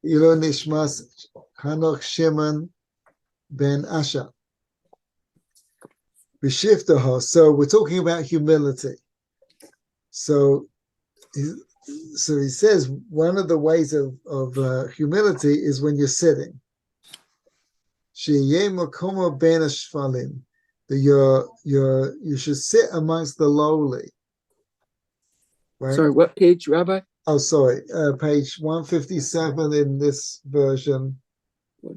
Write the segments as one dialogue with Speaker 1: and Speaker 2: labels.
Speaker 1: Ilo Nishmas Hanoch Shimon ben Asher. B'shiftaho. So we're talking about humility. So he says one of the ways of humility is when you're sitting. Sheyeh makomo ben hashfalim. That you should sit amongst the lowly. Right?
Speaker 2: Sorry, what page, Rabbi?
Speaker 1: Oh, sorry, page 157 in this version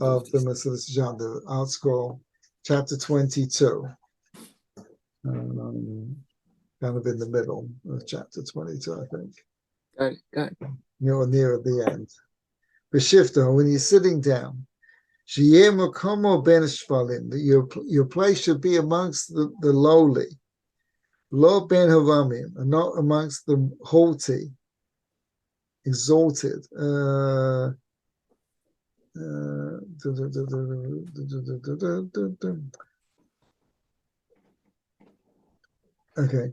Speaker 1: of the Mesilas, the Art Scroll, chapter 22. Kind of in the middle of chapter 22, I think.
Speaker 2: Got it.
Speaker 1: You're near at the end. B'shifta, when you're sitting down, sheyeh makomo ben shvalim, that your place should be amongst the lowly, lo ben haramim, and not amongst the haughty, exalted. Okay.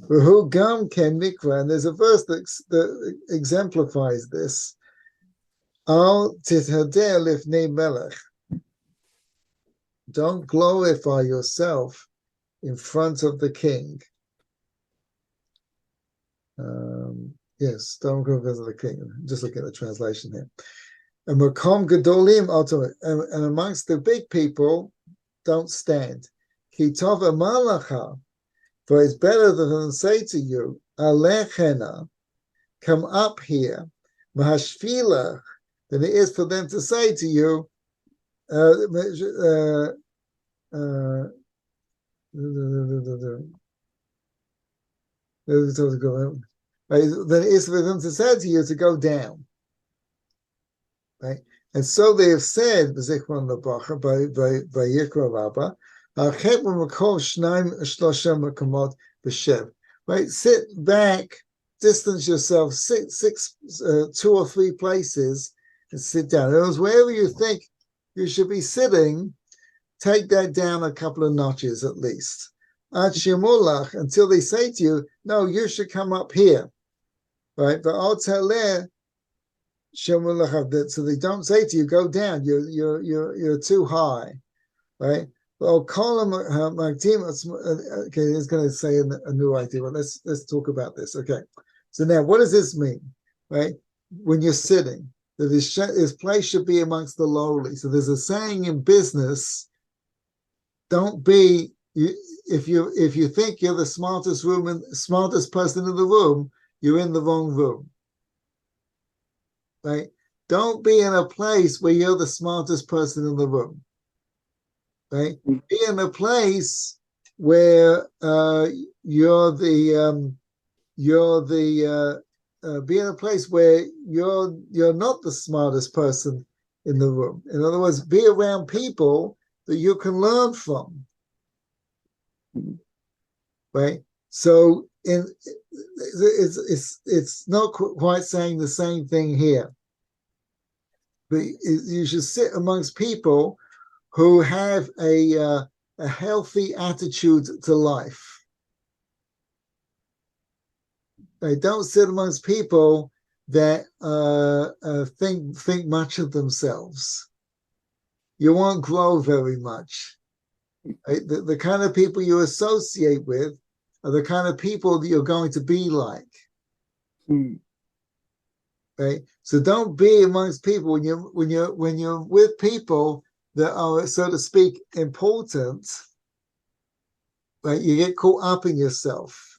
Speaker 1: Who gam ken mikra, and there's a verse that exemplifies this. Al tithader lifnei melech. Don't glorify yourself in front of the king. Yes, don't glorify the king. Just look at the translation here. And makom gedolim alto, and amongst the big people, don't stand. Ki tov amalacha. For it's better than to say to you, Alechena, come up here, Mahashvila, than it is for them to say to you, than it is for them to say to you to go down. Right? And so they have said, by Yikra Rabbah, right? Sit back, distance yourself 2 or 3 places and sit down. In other words, wherever you think you should be sitting, take that down a couple of notches at least. Until they say to you, no, you should come up here. Right? But so they don't say to you, go down, you're too high. Right? Well, okay, he's going to say a new idea. Well, let's talk about this. Okay, so now what does this mean? Right, when you're sitting, that his place should be amongst the lowly. So there's a saying in business: don't be if you think you're the smartest person in the room, you're in the wrong room. Right? Don't be in a place where you're the smartest person in the room. Right? Be in a place where be in a place where you're not the smartest person in the room. In other words, be around people that you can learn from. Right? So it's not quite saying the same thing here. But you should sit amongst people who have a healthy attitude to life. They don't sit amongst people that think much of themselves. You won't grow very much. Right? The kind of people you associate with are the kind of people that you're going to be like. Right? So don't be amongst people when you're with people that are, so to speak, important, right? You get caught up in yourself.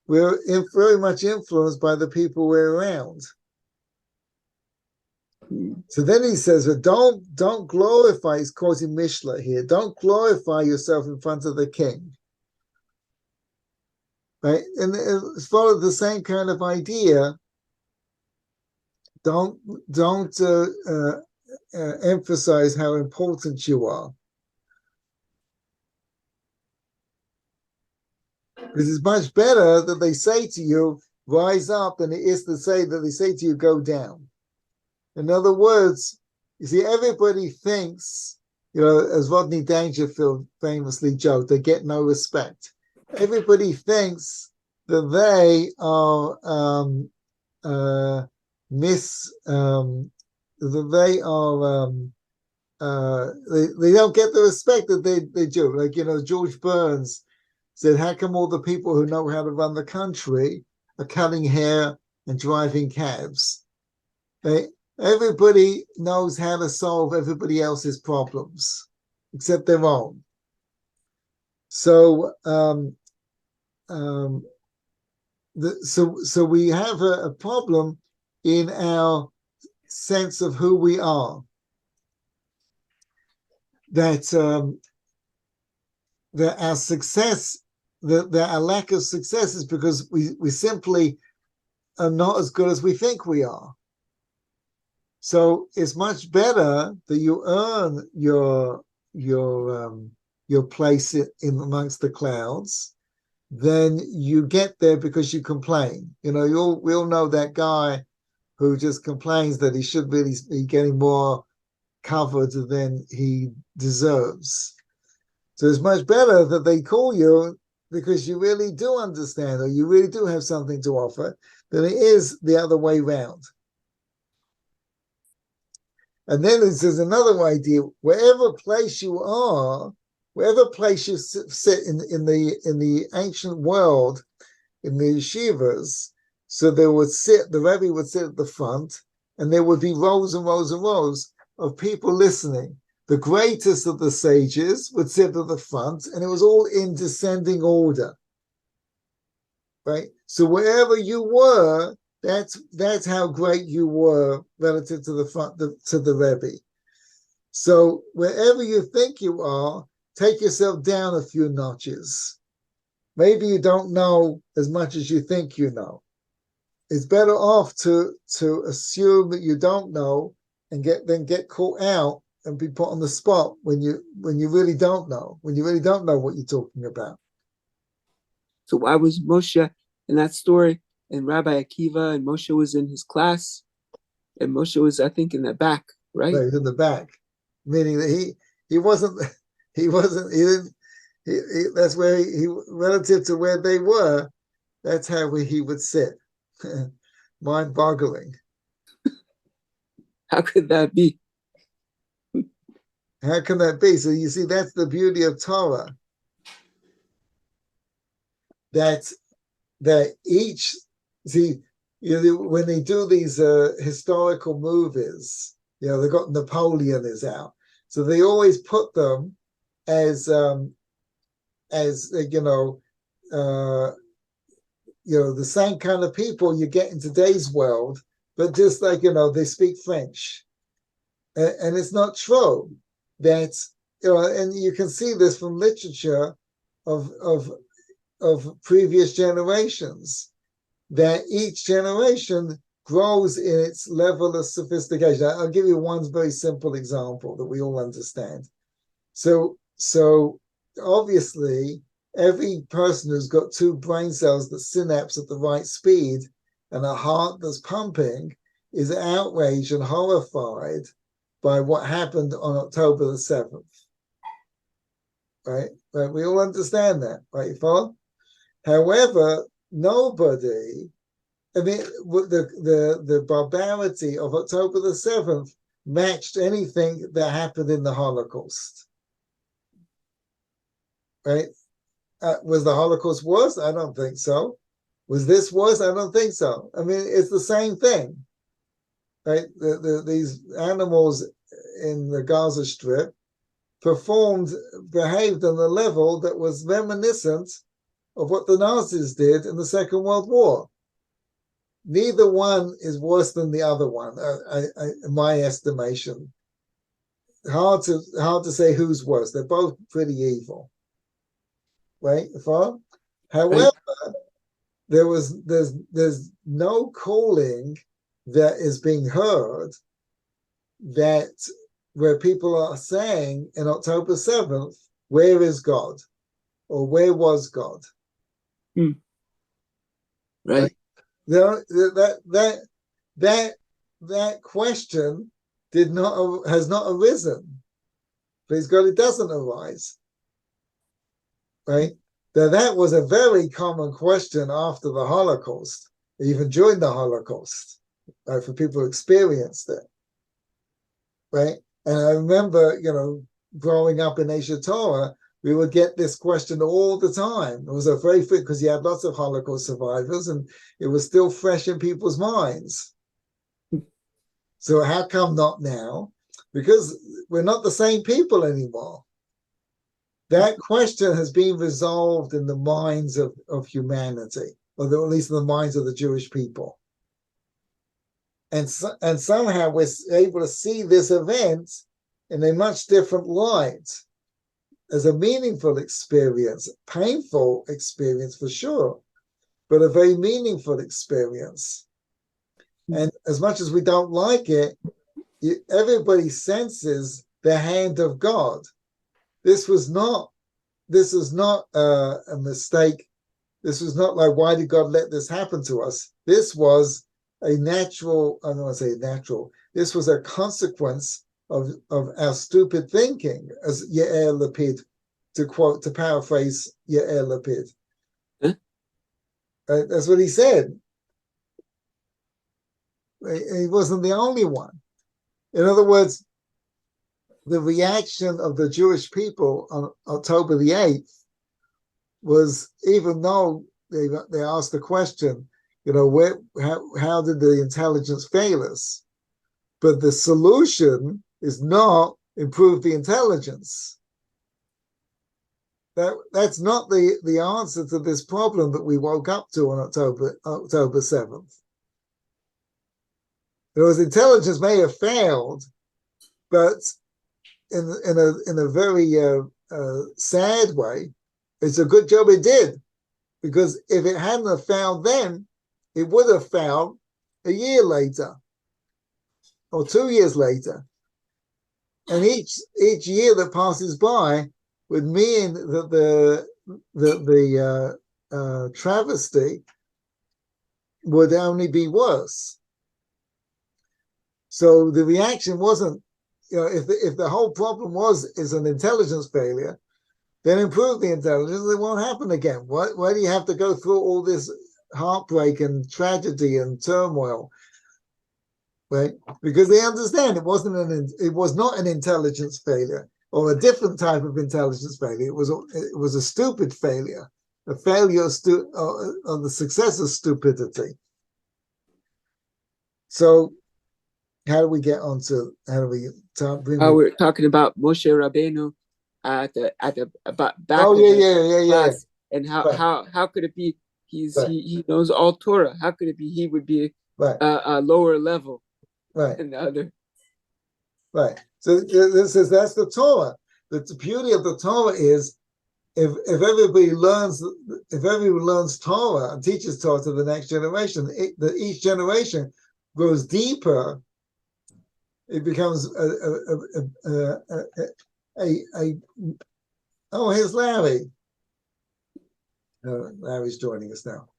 Speaker 1: We're very much influenced by the people we're around. So then he says, well, don't glorify, he's quoting Mishnah here, don't glorify yourself in front of the king. Right? And it's followed the same kind of idea. Don't emphasize how important you are, because it's much better that they say to you, rise up, than it is to say that they say to you, go down. In other words, you see, everybody thinks, as Rodney Dangerfield famously joked, they get no respect. Everybody thinks that they are they are they don't get the respect that they do. Like, George Burns said, how come all the people who know how to run the country are cutting hair and driving cabs? Everybody knows how to solve everybody else's problems except their own. So so we have a problem in our sense of who we are. That our success, that our lack of success is because we simply are not as good as we think we are. So it's much better that you earn your place in amongst the clouds than you get there because you complain. We all know that guy who just complains that he should really be getting more covered than he deserves. So it's much better that they call you because you really do understand, or you really do have something to offer, than it is the other way round. And then there's another idea: wherever place you are, wherever place you sit in the ancient world, in the yeshivas, so the Rebbe would sit at the front, and there would be rows and rows and rows of people listening. The greatest of the sages would sit at the front, and it was all in descending order. Right? So wherever you were, that's how great you were relative to the front, to the Rebbe. So wherever you think you are, take yourself down a few notches. Maybe you don't know as much as you think you know. It's better off to assume that you don't know and get caught out and be put on the spot when you really don't know, what you're talking about.
Speaker 2: So why was Moshe in that story, and Rabbi Akiva, and Moshe was in his class, and Moshe was, I think, in the back, right?
Speaker 1: Right, in the back, meaning that he wasn't, that's where he relative to where they were, that's how he would sit. Mind-boggling.
Speaker 2: How could that be?
Speaker 1: How can that be? So you see, that's the beauty of Torah. That each, see, when they do these historical movies, they've got Napoleon is out, so they always put them as the same kind of people you get in today's world, but just like they speak French, and it's not true. That and you can see this from literature of previous generations, that each generation grows in its level of sophistication. I'll give you one very simple example that we all understand. So obviously, every person who's got two brain cells that synapse at the right speed and a heart that's pumping is outraged and horrified by what happened on October the 7th. Right? We all understand that, right? You follow? However, nobody, the barbarity of October the 7th matched anything that happened in the Holocaust. Right? Was the Holocaust worse? I don't think so. Was this worse? I don't think so. It's the same thing. Right? These animals in the Gaza Strip behaved on a level that was reminiscent of what the Nazis did in the Second World War. Neither one is worse than the other one, in my estimation. Hard to say who's worse. They're both pretty evil, right? However, there's no calling that is being heard where people are saying in October 7th, where is God? Or where was God?
Speaker 2: Right.
Speaker 1: That question has not arisen. Please God, it doesn't arise. Right? That was a very common question after the Holocaust, even during the Holocaust, right, for people who experienced it. right? And I remember, growing up in Torah, we would get this question all the time. It was a very frequent because you had lots of Holocaust survivors, and it was still fresh in people's minds. So how come not now? Because we're not the same people anymore. That question has been resolved in the minds of humanity, or at least in the minds of the Jewish people. And somehow we're able to see this event in a much different light, as a meaningful experience, painful experience for sure, but a very meaningful experience. And as much as we don't like it, everybody senses the hand of God. This was not a mistake. This was not like, why did God let this happen to us? This was a natural, I don't want to say natural, this was a consequence of our stupid thinking, as Yair Lapid, to paraphrase Yair Lapid.
Speaker 2: Huh?
Speaker 1: That's what he said. He wasn't the only one. In other words, the reaction of the Jewish people on October the 8th was, even though they asked the question, how did the intelligence fail us? But the solution is not improve the intelligence. That's not the answer to this problem that we woke up to on October 7th. Because intelligence may have failed, but in a very sad way, it's a good job it did. Because if it hadn't have failed then, it would have failed a year later or 2 years later. And each year that passes by would mean that the travesty would only be worse. So the reaction wasn't, if the whole problem is an intelligence failure, then improve the intelligence, it won't happen again. Why do you have to go through all this heartbreak and tragedy and turmoil? Right? Because they understand it was not an intelligence failure or a different type of intelligence failure. It was a stupid failure, a failure of the success of stupidity. So how do we get onto
Speaker 2: we're talking about Moshe Rabbeinu at the back
Speaker 1: of the
Speaker 2: class, and
Speaker 1: right.
Speaker 2: how could it be
Speaker 1: Right.
Speaker 2: he knows all Torah? How could it be he would be a lower level than the other?
Speaker 1: Right. So this is that's the Torah. The beauty of the Torah is if everybody learns Torah and teaches Torah to the next generation, each generation grows deeper. It becomes oh, here's Larry. Larry's joining us now.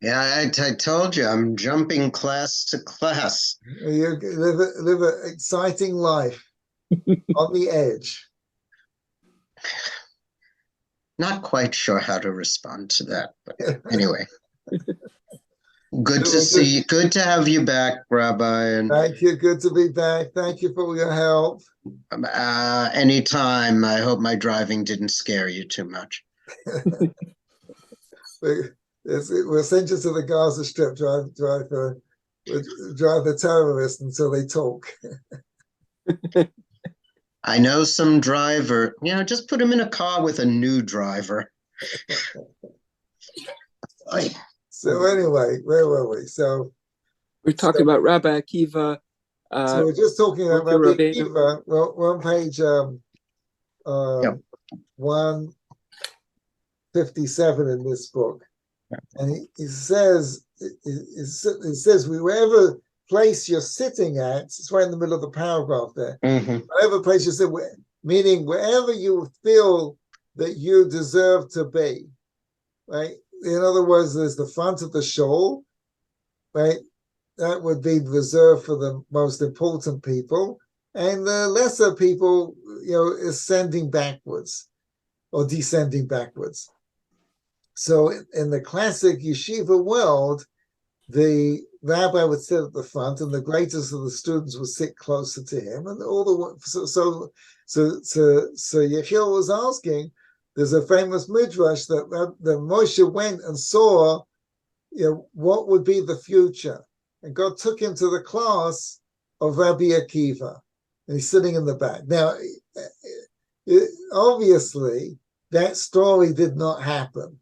Speaker 3: Yeah, I told you, I'm jumping class to class.
Speaker 1: You live an exciting life on the edge.
Speaker 3: Not quite sure how to respond to that, but anyway. Good to see you. Good to have you back, Rabbi. And
Speaker 1: thank you. Good to be back. Thank you for your help.
Speaker 3: Anytime. I hope my driving didn't scare you too much.
Speaker 1: We'll send you to the Gaza Strip. Drive the terrorists until they talk.
Speaker 3: I know some driver. Just put him in a car with a new driver.
Speaker 1: So anyway, where were we? So
Speaker 2: we're talking about Rabbi Akiva.
Speaker 1: So we're just talking about Rabbi Akiva. Well, we're on page 157 in this book, and he says, wherever place you're sitting at, it's right in the middle of the paragraph there.
Speaker 3: Mm-hmm.
Speaker 1: Whatever place you sit, meaning wherever you feel that you deserve to be, right? In other words, there's the front of the shawl, right? That would be reserved for the most important people, and the lesser people, ascending backwards or descending backwards. So in the classic yeshiva world, the rabbi would sit at the front, and the greatest of the students would sit closer to him, and all the so Yechiel was asking. There's a famous midrash that Moshe went and saw, what would be the future, and God took him to the class of Rabbi Akiva, and he's sitting in the back. Now, obviously, that story did not happen.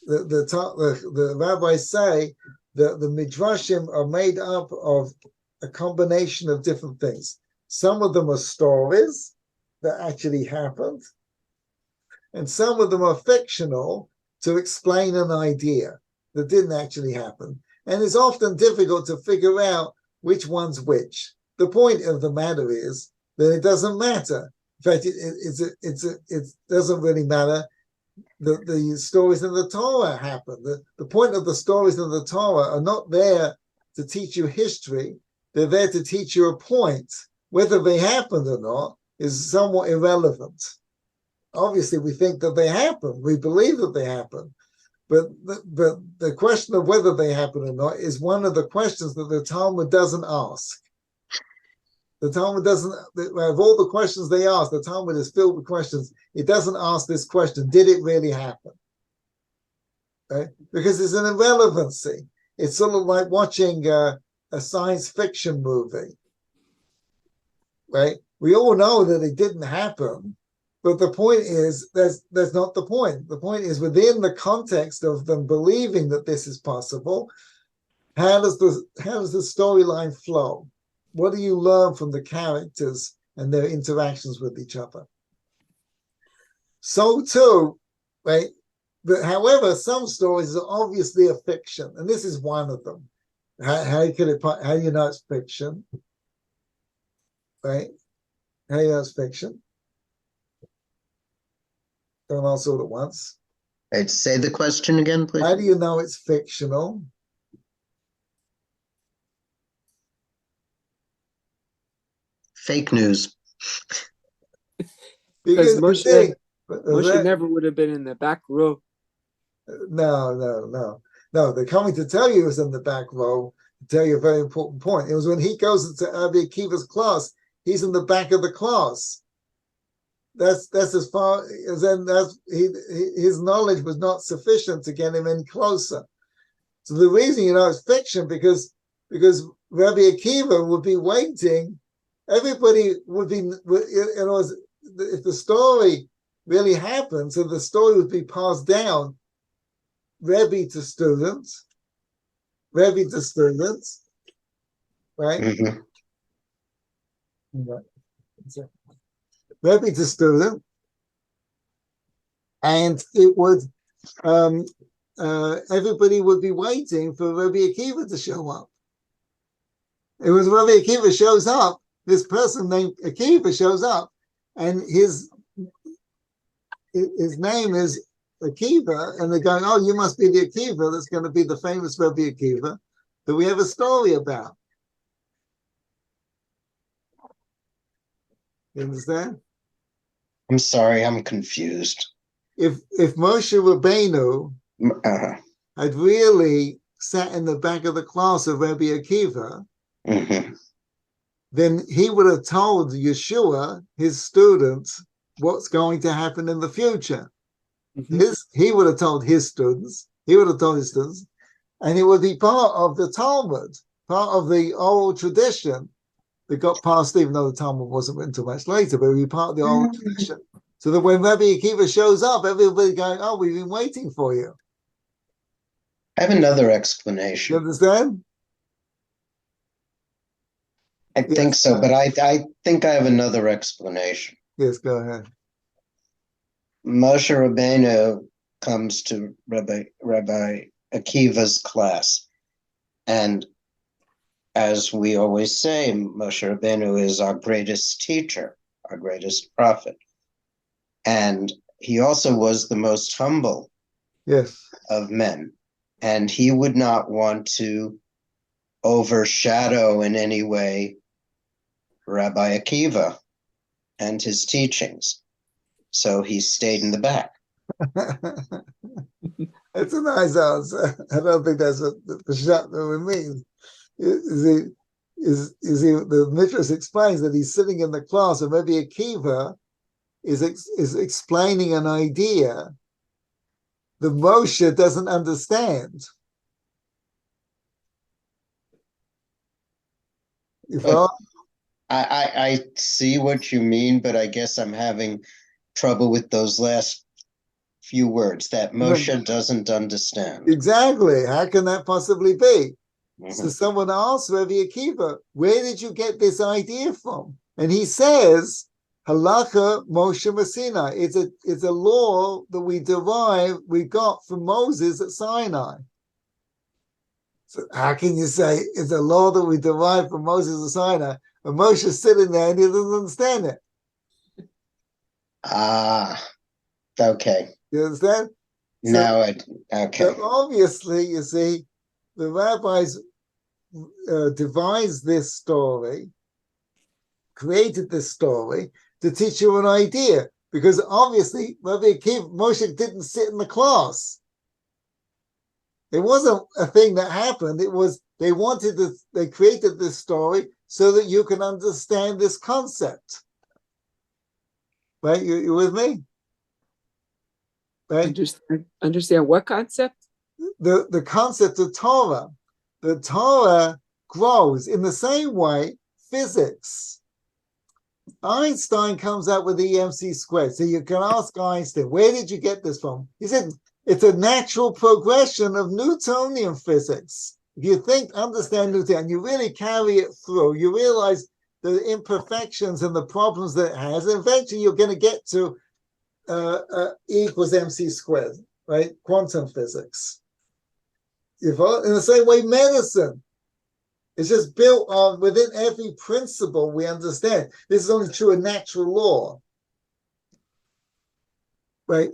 Speaker 1: The rabbis say that the midrashim are made up of a combination of different things. Some of them are stories that actually happened, and some of them are fictional to explain an idea that didn't actually happen. And it's often difficult to figure out which one's which. The point of the matter is that it doesn't matter. In fact, it doesn't really matter. The stories in the Torah happen. The point of the stories in the Torah are not there to teach you history. They're there to teach you a point. Whether they happened or not is somewhat irrelevant. Obviously, we think that they happen. We believe that they happen. But the question of whether they happen or not is one of the questions that the Talmud doesn't ask. The Talmud doesn't, of all the questions they ask, the Talmud is filled with questions. It doesn't ask this question, did it really happen? Right? Because it's an irrelevancy. It's sort of like watching a science fiction movie. Right? We all know that it didn't happen, but the point is, that's not the point. The point is, within the context of them believing that this is possible, how does the storyline flow? What do you learn from the characters and their interactions with each other? So too, right? But however, some stories are obviously a fiction, and this is one of them. How do you know it's fiction? Right? How do you know it's fiction? Don't answer all at once.
Speaker 3: I'd say the question again, please.
Speaker 1: How do you know it's fictional?
Speaker 2: Because Moshe never would have been in the back row.
Speaker 1: No. They're coming to tell you it was in the back row to tell you a very important point. It was when he goes into Rabbi Akiva's class, he's in the back of the class. That's as far as then. His knowledge was not sufficient to get him any closer. So the reason it's fiction because Rabbi Akiva would be waiting. Everybody would be, if the story really happened, so the story would be passed down, Rebbe to students, right?
Speaker 3: Mm-hmm.
Speaker 1: Rebbe to student, and it would, everybody would be waiting for Rabbi Akiva to show up. It was Rabbi Akiva shows up, this person named Akiva shows up, and his name is Akiva, and they're going, oh, you must be the Akiva that's going to be the famous Rabbi Akiva that we have a story about. You understand?
Speaker 3: I'm sorry, I'm confused.
Speaker 1: If Moshe Rabbeinu had really sat in the back of the class of Rabbi Akiva, then he would have told Yeshua, his students, what's going to happen in the future. He would have told his students, and it would be part of the Talmud, part of the oral tradition that got passed, even though the Talmud wasn't written too much later, but it would be part of the oral tradition. So that when Rabbi Akiva shows up, everybody going, oh, we've been waiting for you.
Speaker 3: I have another explanation.
Speaker 1: You understand?
Speaker 3: I think so, but I think I have another explanation.
Speaker 1: Yes, go ahead.
Speaker 3: Moshe Rabbeinu comes to Rabbi Akiva's class, and as we always say, Moshe Rabbeinu is our greatest teacher, our greatest prophet, and he also was the most humble of men, and he would not want to overshadow in any way Rabbi Akiva and his teachings. So he stayed in the back.
Speaker 1: It's a nice answer. I don't think that's what the Pshat means. The Midrash explains that he's sitting in the class, and maybe Akiva is explaining an idea that Moshe doesn't understand. If
Speaker 3: I see what you mean, but I guess I'm having trouble with those last few words that Moshe doesn't understand.
Speaker 1: Exactly. How can that possibly be?
Speaker 3: Mm-hmm.
Speaker 1: So someone asked Rabbi Akiva, where did you get this idea from? And he says, Halacha Moshe Sinai. It's a law that we got from Moses at Sinai. So how can you say it's a law that we derived from Moses at Sinai? And Moshe's sitting there and he doesn't understand it.
Speaker 3: Okay.
Speaker 1: You understand?
Speaker 3: Okay.
Speaker 1: So obviously, you see, the rabbis devised this story, created this story to teach you an idea, because obviously Rabbi Akiva, Moshe didn't sit in the class. It wasn't a thing that happened. It was they created this story so that you can understand this concept. Right? You with me? Right?
Speaker 2: Understand what concept?
Speaker 1: The concept of Torah. The Torah grows in the same way physics. Einstein comes up with EMC squared. So you can ask Einstein, where did you get this from? He said, it's a natural progression of Newtonian physics. If you understand Newton, and you really carry it through, you realize the imperfections and the problems that it has, and eventually you're going to get to E equals MC squared, right? Quantum physics. In the same way, medicine is just built on within every principle we understand. This is only true in natural law, right?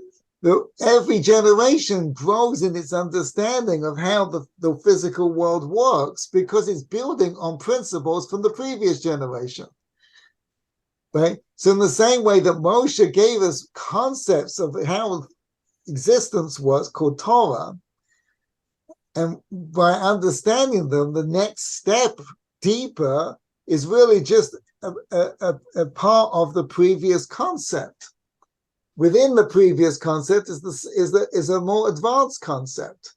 Speaker 1: Every generation grows in its understanding of how the physical world works because it's building on principles from the previous generation, right? So in the same way that Moshe gave us concepts of how existence works called Torah, and by understanding them, the next step deeper is really just a part of the previous concept. Within the previous concept is a more advanced concept.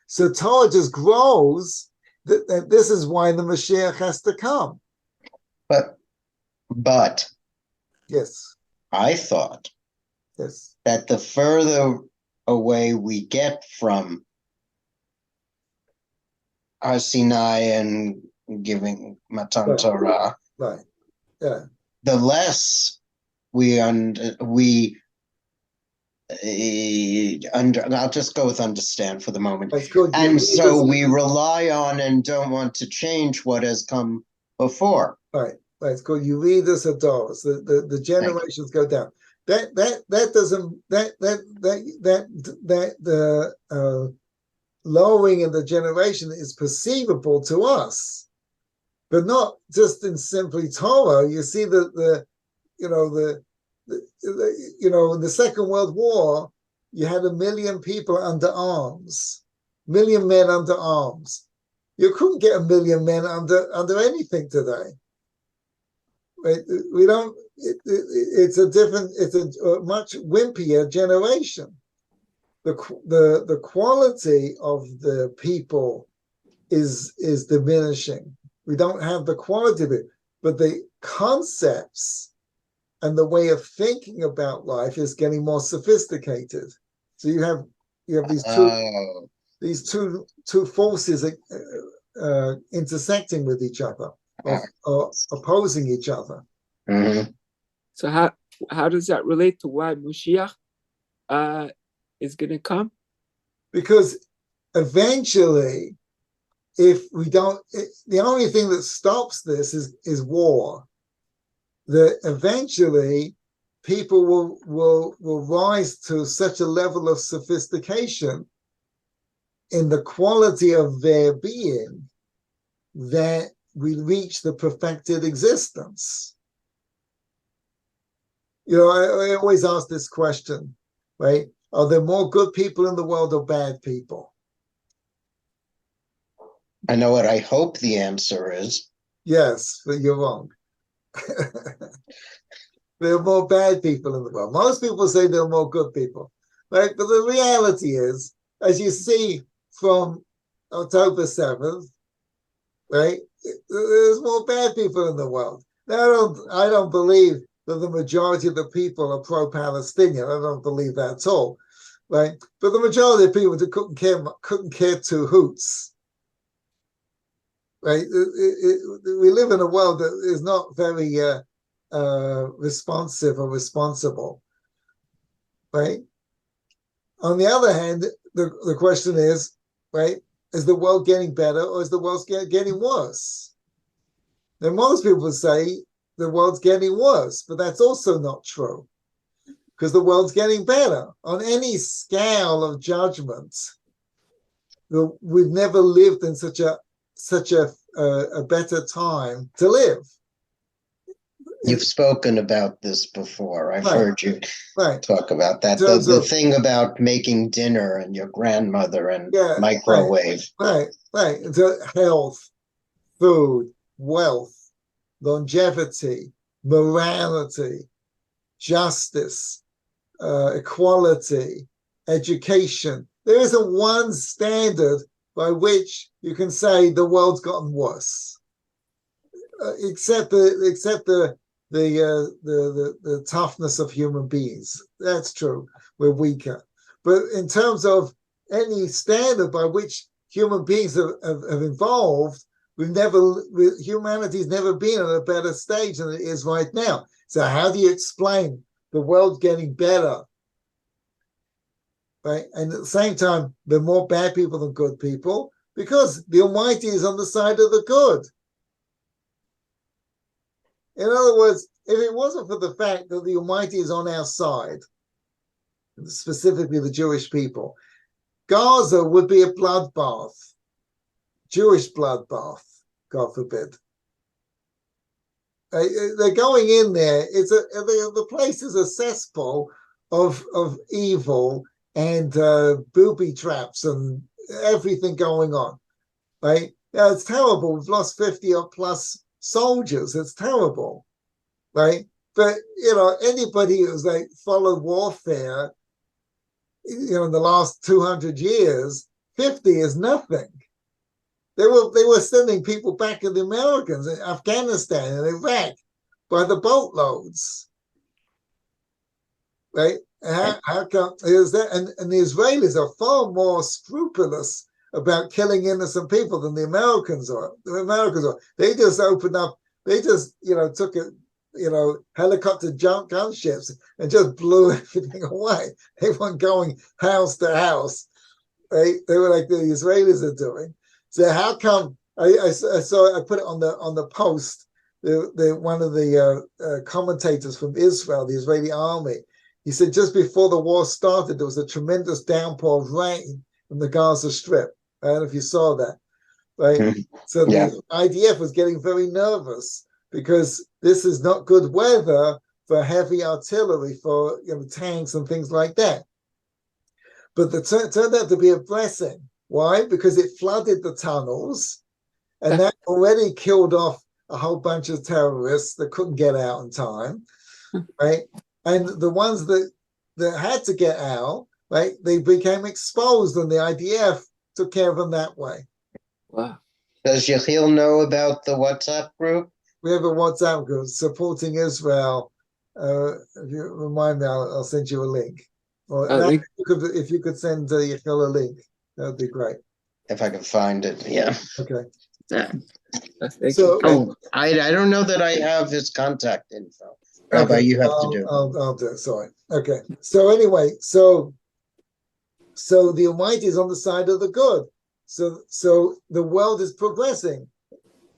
Speaker 1: So Torah just grows. That this is why the Mashiach has to come.
Speaker 3: But
Speaker 1: yes,
Speaker 3: I thought that the further away we get from Har Sinai and giving Matan Torah,
Speaker 1: right, yeah,
Speaker 3: the less I'll just go with understand for the moment. And so we rely on and don't want to change what has come before.
Speaker 1: Right. It's called Yuridus Adoros. The generations go down. The lowering in the generation is perceivable to us, but not just in simply Torah. You see in the Second World War, you had 1 million people under arms, 1 million men under arms. You couldn't get 1 million men under anything today. Right? We don't. It's a much wimpier generation. The quality of the people is diminishing. We don't have the quality of it, but the concepts and the way of thinking about life is getting more sophisticated. So you have these two forces intersecting with each other, or opposing each other.
Speaker 3: Mm-hmm.
Speaker 2: So how does that relate to why Mashiach is going to come?
Speaker 1: Because eventually, if we don't, the only thing that stops this is war. That eventually people will rise to such a level of sophistication in the quality of their being that we reach the perfected existence. I always ask this question, right? Are there more good people in the world or bad people?
Speaker 3: I know what I hope the answer is.
Speaker 1: Yes, but you're wrong. There are more bad people in the world. Most people say there are more good people, right? But the reality is, as you see from October 7th, right, there's more bad people in the world. Now, I don't believe that the majority of the people are pro-Palestinian. I don't believe that at all, right? But the majority of people couldn't care two hoots, right? We live in a world that is not very responsive or responsible, right? On the other hand, the question is, right, is the world getting better or is the world getting worse? Now, most people say the world's getting worse, but that's also not true because the world's getting better. On any scale of judgment, we've never lived in such a better time to live.
Speaker 3: You've spoken about this before. I've
Speaker 1: Right.
Speaker 3: heard you
Speaker 1: Right.
Speaker 3: talk about that. The thing about making dinner and your grandmother and microwave.
Speaker 1: Right. Health, food, wealth, longevity, morality, justice, equality, education. There isn't one standard by which you can say the world's gotten worse, except the toughness of human beings. That's true. We're weaker. But in terms of any standard by which human beings have evolved, humanity's never been at a better stage than it is right now. So how do you explain the world getting better? Right? And at the same time, there are more bad people than good people because the Almighty is on the side of the good. In other words, if it wasn't for the fact that the Almighty is on our side, specifically the Jewish people, Gaza would be a bloodbath, Jewish bloodbath, God forbid. They're going in there. The place is a cesspool of evil and booby traps and everything going on. Right? Yeah, it's terrible. We've lost 50 or plus soldiers. It's terrible, right? But anybody who's followed warfare, in the last 200 years, 50 is nothing. They were sending people back in the Americans in Afghanistan and Iraq by the boatloads, right? How come is that? And the Israelis are far more scrupulous about killing innocent people than the Americans are. They just opened up. They just took it. Helicopter gunships and just blew everything away. They weren't going house to house. Right? They were like the Israelis are doing. So how come? I saw. I put it on the post. One of the commentators from Israel, the Israeli army, he said just before the war started, there was a tremendous downpour of rain from the Gaza Strip. I don't know if you saw that, right? So the IDF was getting very nervous because this is not good weather for heavy artillery, for tanks and things like that. But it turned out to be a blessing. Why? Because it flooded the tunnels, and that already killed off a whole bunch of terrorists that couldn't get out in time, right? And the ones that had to get out, right, they became exposed, and the IDF took care of them that way.
Speaker 2: Wow.
Speaker 3: Does Yechiel know about the WhatsApp group?
Speaker 1: We have a WhatsApp group supporting Israel. If you remind me, I'll send you a link. Or if you could send Yechiel a link, that would be great.
Speaker 3: If I can find it, yeah.
Speaker 1: Okay.
Speaker 3: I don't know that I have his contact info. Rabbi, you have to do it.
Speaker 1: I'll do it. Sorry. Okay. So anyway, so the Almighty is on the side of the good. So the world is progressing.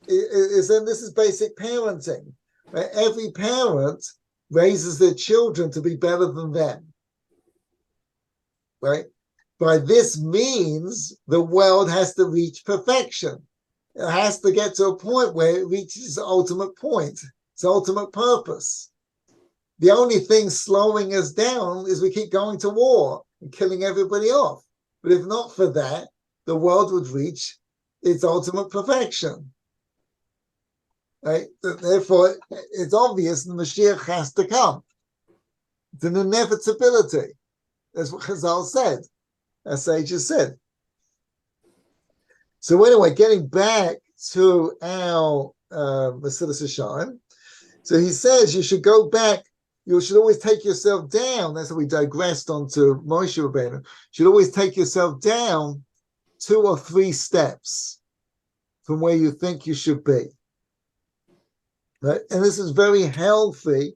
Speaker 1: And this is basic parenting. Right? Every parent raises their children to be better than them. Right? By this means, the world has to reach perfection. It has to get to a point where it reaches its ultimate point, its ultimate purpose. The only thing slowing us down is we keep going to war. and killing everybody off. But if not for that, the world would reach its ultimate perfection. Right? Therefore, it's obvious the Mashiach has to come. It's an inevitability. That's what Chazal said. As sages said. So anyway, getting back to our Mesilas Yesharim, so he says you should go back. You should always take yourself down. That's how we digressed onto Moshe Rabbeinu. You should always take yourself down 2 or 3 steps from where you think you should be. Right? And this is very healthy,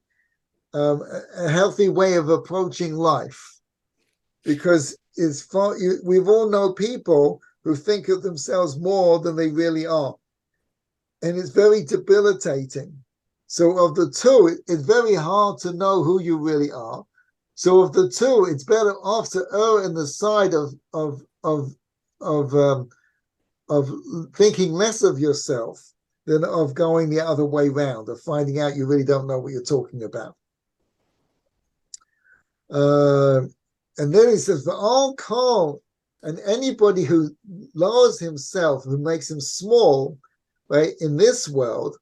Speaker 1: a healthy way of approaching life, because it's far. We've all know people who think of themselves more than they really are, and it's very debilitating. So of the two, it's very hard to know who you really are. So of the two, it's better off to err in the side of thinking less of yourself than of going the other way round, of finding out you really don't know what you're talking about. And then he says, for all call, and anybody who lowers himself, who makes him small, right, in this world,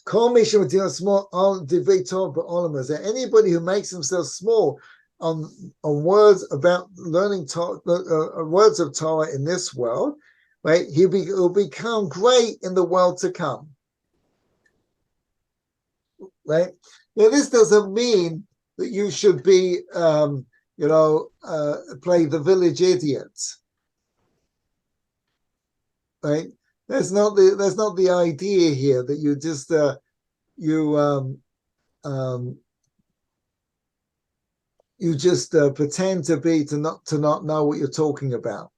Speaker 1: call me small on divrei Torah ba'olam. Anybody who makes himself small on words about learning words of Torah in this world, right, he'll become great in the world to come. Right? Now, this doesn't mean that you should be, play the village idiot, right? That's not the idea here. That you just pretend to not know what you're talking about,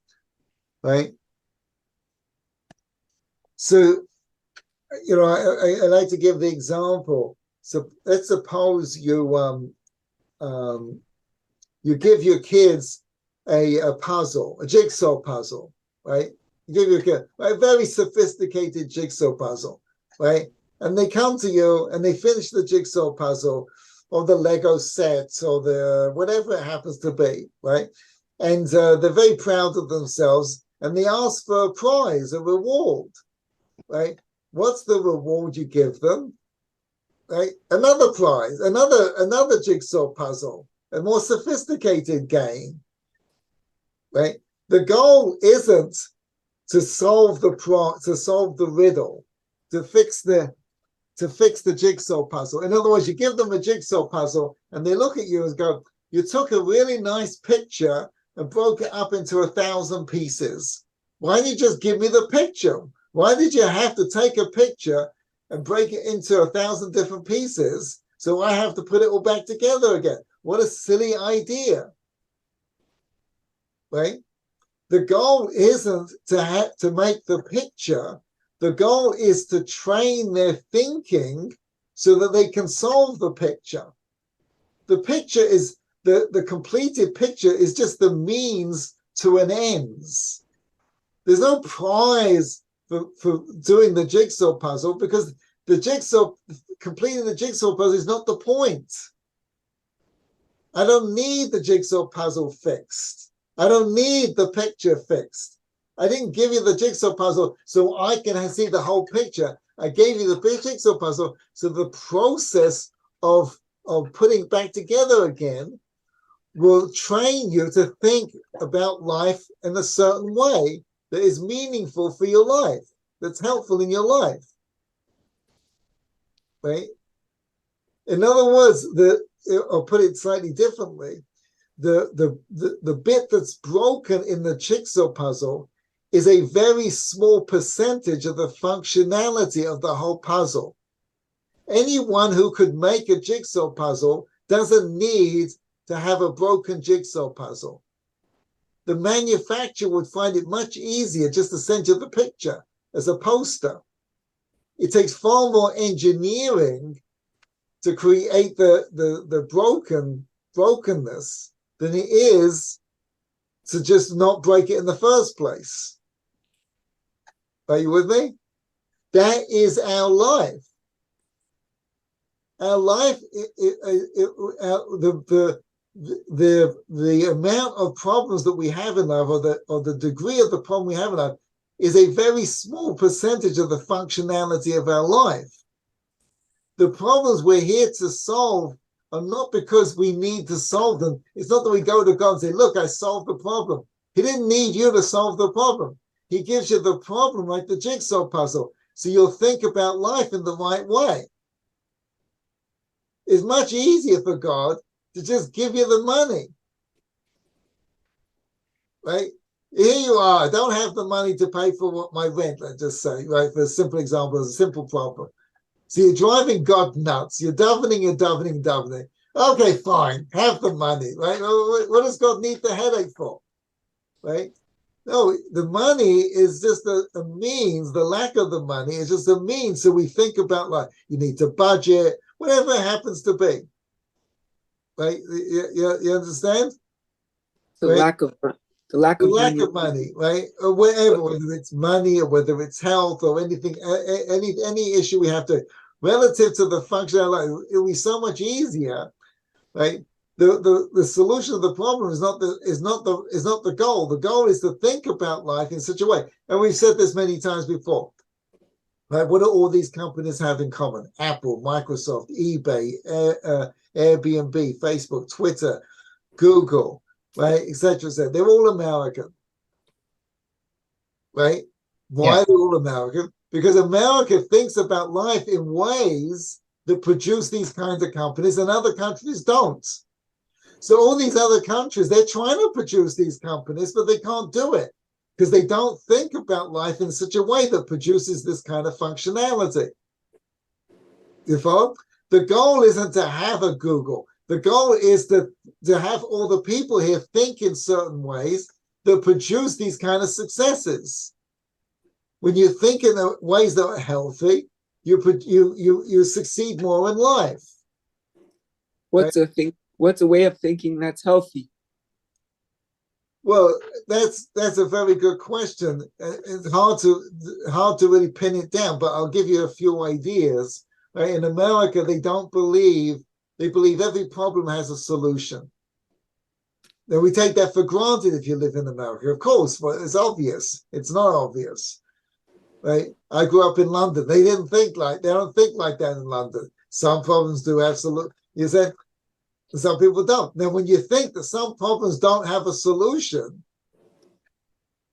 Speaker 1: right? So, I like to give the example. So let's suppose you give your kids a puzzle, a jigsaw puzzle, right? You give your kid a very sophisticated jigsaw puzzle, right? And they come to you and they finish the jigsaw puzzle or the Lego set or the whatever it happens to be, right? And they're very proud of themselves and they ask for a prize, a reward, right? What's the reward you give them? Right? Another prize, another jigsaw puzzle, a more sophisticated game. Right? The goal isn't to solve the riddle, to fix the jigsaw puzzle. In other words, you give them a jigsaw puzzle and they look at you and go, you took a really nice picture and broke it up into 1,000 pieces. Why didn't you just give me the picture? Why did you have to take a picture and break it into 1,000 different pieces so I have to put it all back together again? What a silly idea, right? The goal isn't to make the picture. The goal is to train their thinking so that they can solve the picture. The picture is, the completed picture is just the means to an ends. There's no prize for doing the jigsaw puzzle, because completing the jigsaw puzzle is not the point. I don't need the jigsaw puzzle fixed. I don't need the picture fixed. I didn't give you the jigsaw puzzle so I can see the whole picture. I gave you the jigsaw puzzle so the process of putting it back together again will train you to think about life in a certain way that is meaningful for your life, that's helpful in your life, right? In other words, I'll put it slightly differently, the bit that's broken in the jigsaw puzzle is a very small percentage of the functionality of the whole puzzle. Anyone who could make a jigsaw puzzle doesn't need to have a broken jigsaw puzzle. The manufacturer would find it much easier just to send you the picture as a poster. It takes far more engineering to create the brokenness than it is to just not break it in the first place. Are you with me? That is our life. Our life, the amount of problems that we have in life, or the degree of the problem we have in life, is a very small percentage of the functionality of our life. The problems we're here to solve are not because we need to solve them. It's not that we go to God and say, look, I solved the problem. He didn't need you to solve the problem. He gives you the problem like the jigsaw puzzle. So you'll think about life in the right way. It's much easier for God to just give you the money. Right? Here you are. I don't have the money to pay for my rent, let's just say, right? For a simple example, a simple problem. So you're driving God nuts. You're davening. Okay, fine. Have the money, right? What does God need the headache for? Right? No, the money is just a means. The lack of the money is just a means. So we think about, like, you need to budget, whatever it happens to be. Right? You understand?
Speaker 2: The
Speaker 1: right?
Speaker 2: lack of
Speaker 1: money, right? Or whatever, whether it's money or whether it's health or anything, any issue we have to, relative to the function of our life, it'll be so much easier, right? The solution of the problem is not the goal. The goal is to think about life in such a way. And we've said this many times before. Right? What do all these companies have in common? Apple, Microsoft, eBay, Airbnb, Facebook, Twitter, Google, right, etc. They're all American, right? Why are they all American? Because America thinks about life in ways that produce these kinds of companies and other countries don't. So all these other countries, they're trying to produce these companies, but they can't do it because they don't think about life in such a way that produces this kind of functionality. You follow? The goal isn't to have a Google. The goal is to have all the people here think in certain ways that produce these kind of successes. When you think in ways that are healthy, you succeed more in life.
Speaker 2: What's a way of thinking that's healthy?
Speaker 1: Well, that's a very good question. It's hard to really pin it down, but I'll give you a few ideas. Right? In America, they believe every problem has a solution. Now, we take that for granted if you live in America, of course, but it's obvious. It's not obvious. Right? I grew up in London. They don't think like that in London. Some problems do absolutely. You said some people don't. Now, when you think that some problems don't have a solution,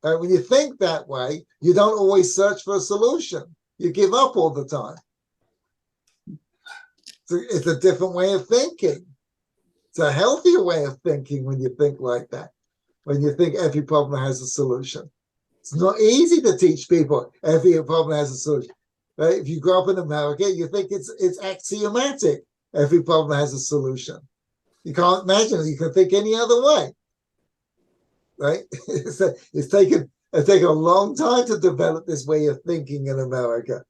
Speaker 1: right, when you think that way, you don't always search for a solution. You give up all the time. So it's a different way of thinking. It's a healthier way of thinking when you think like that. When you think every problem has a solution. It's not easy to teach people every problem has a solution. Right? If you grow up in America, you think it's axiomatic. Every problem has a solution. You can't imagine it. You can think any other way. Right? It's taken a long time to develop this way of thinking in America.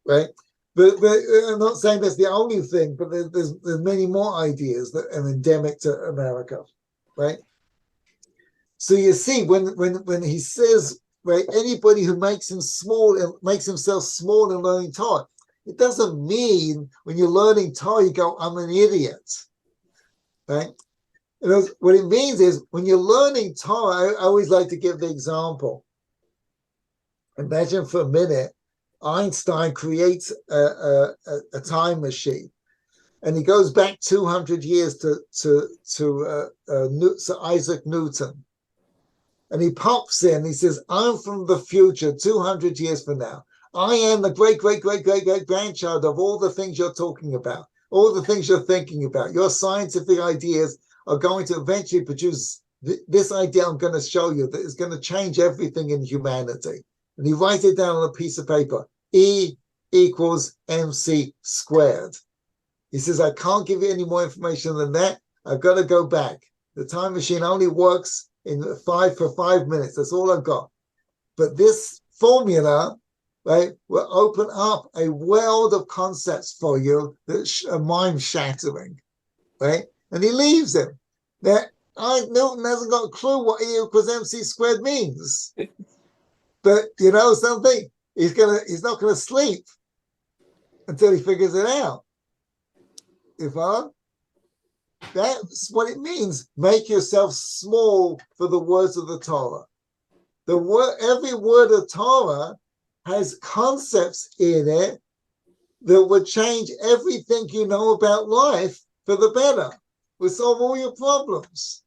Speaker 1: Right? But I'm not saying that's the only thing, but there's many more ideas that are endemic to America. Right? So you see, when he says, right, anybody who makes himself small in learning Torah, it doesn't mean when you're learning Torah you go, I'm an idiot, right? What it means is when you're learning Torah, I always like to give the example. Imagine for a minute, Einstein creates a time machine, and he goes back 200 years to Isaac Newton. And he pops in, he says, I'm from the future, 200 years from now. I am the great grandchild of all the things you're talking about, all the things you're thinking about. Your scientific ideas are going to eventually produce this idea I'm going to show you that is going to change everything in humanity. And he writes it down on a piece of paper, E equals MC squared. He says, I can't give you any more information than that. I've got to go back. The time machine only works for 5 minutes. That's all I've got. But this formula, right, will open up a world of concepts for you that are mind-shattering, right? And he leaves him. Now, Newton hasn't got a clue what E equals MC squared means. But you know something? He's not gonna sleep until he figures it out. You follow? That's what it means. Make yourself small for the words of the Torah. Every word of Torah has concepts in it that would change everything you know about life for the better. Will solve all your problems.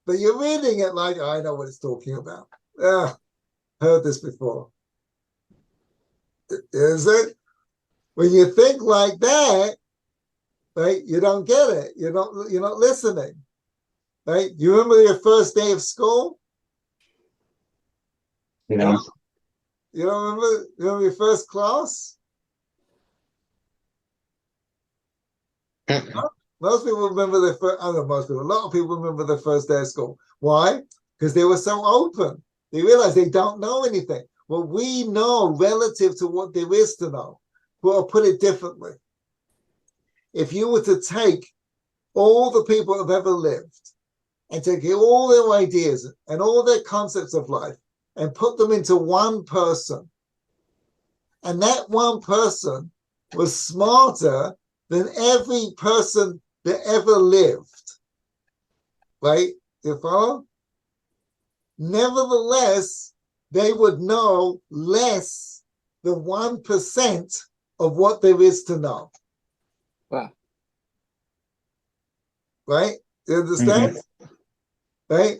Speaker 1: But you're reading it like, I know what it's talking about. Heard this before. Is it? When you think like that, right, you don't get it. You're not listening. Right? You remember your first day of school?
Speaker 3: No.
Speaker 1: You don't remember? You remember your first class? Most people remember their first. I don't know, most people. A lot of people remember their first day of school. Why? Because they were so open. They realize they don't know anything. Well, we know relative to what there is to know. Well, I'll put it differently. If you were to take all the people who have ever lived and take all their ideas and all their concepts of life and put them into one person, and that one person was smarter than every person that ever lived, right? You follow? Nevertheless, they would know less than 1% of what there is to know.
Speaker 2: Wow.
Speaker 1: Right? You understand? Right?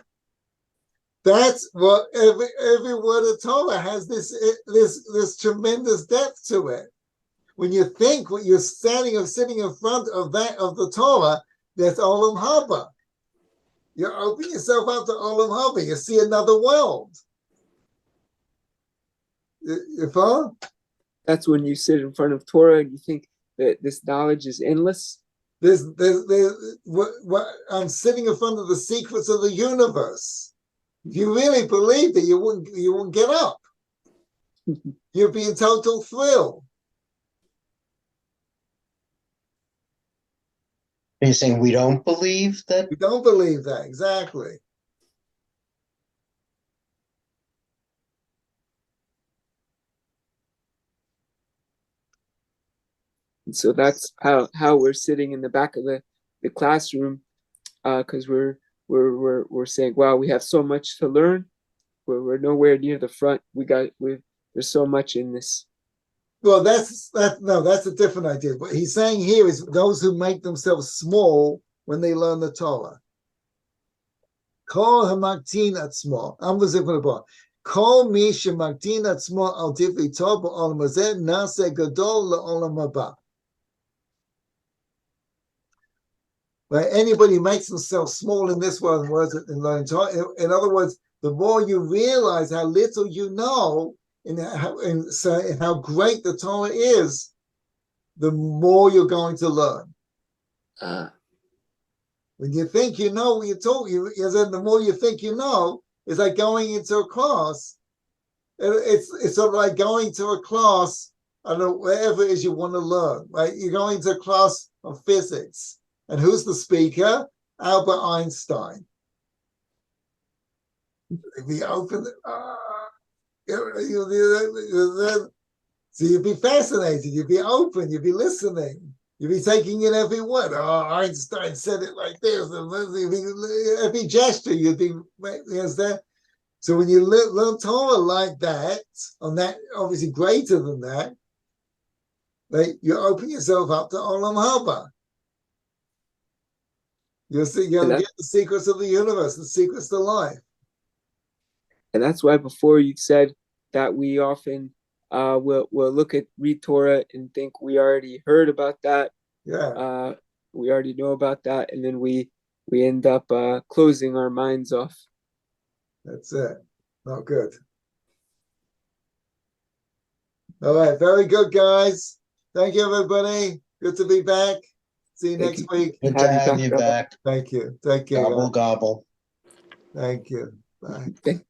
Speaker 1: That's what every word of Torah has this tremendous depth to it. When you think what you're sitting in front of the Torah, that's Olam Haba. You open yourself up to Olam Haba. You see another world. You follow?
Speaker 2: That's when you sit in front of Torah and you think that this knowledge is endless.
Speaker 1: I'm sitting in front of the secrets of the universe. If you really believed it, you wouldn't get up. You'd be in total thrill.
Speaker 3: Are you saying we don't believe that?
Speaker 1: We don't believe that, exactly.
Speaker 2: And so that's how we're sitting in the back of the classroom, because we're saying, wow, we have so much to learn. We're nowhere near the front. There's so much in this.
Speaker 1: Well, that's a different idea. What he's saying here is those who make themselves small when they learn the Torah. Kol hamaktin atzmo. Kol mi shemaktin atzmo al divri Torah ba'olam hazeh nase gadol la'olam haba. Right? Anybody who makes themselves small in this world and learning Torah. In other words, the more you realize how little you know and how great the Torah is, the more you're going to learn. When you think you know what you're talking, the more you think you know, it's like going into a class. It's sort of like going to a class, I don't know, wherever it is you want to learn, right? You're going to a class of physics. And who's the speaker? Albert Einstein. If you open so you'd be fascinated, you'd be open, you'd be listening, you'd be taking in every word. Oh, Einstein said it like this. Every gesture, you'd be, so when you learn Torah like that, on that, obviously greater than that, right, you open yourself up to Olam Haba. You'll get the secrets of the universe, the secrets to life.
Speaker 2: And that's why before you said that we often we'll read Torah and think we already heard about that.
Speaker 1: Yeah.
Speaker 2: We already know about that, and then we end up closing our minds off.
Speaker 1: That's it. Not good. All right. Very good, guys. Thank you, everybody. Good to be back. See you next week.
Speaker 3: Good to have you back.
Speaker 1: Thank you. Thank you.
Speaker 3: Gobble, gobble.
Speaker 1: Thank you. Bye.
Speaker 2: Okay.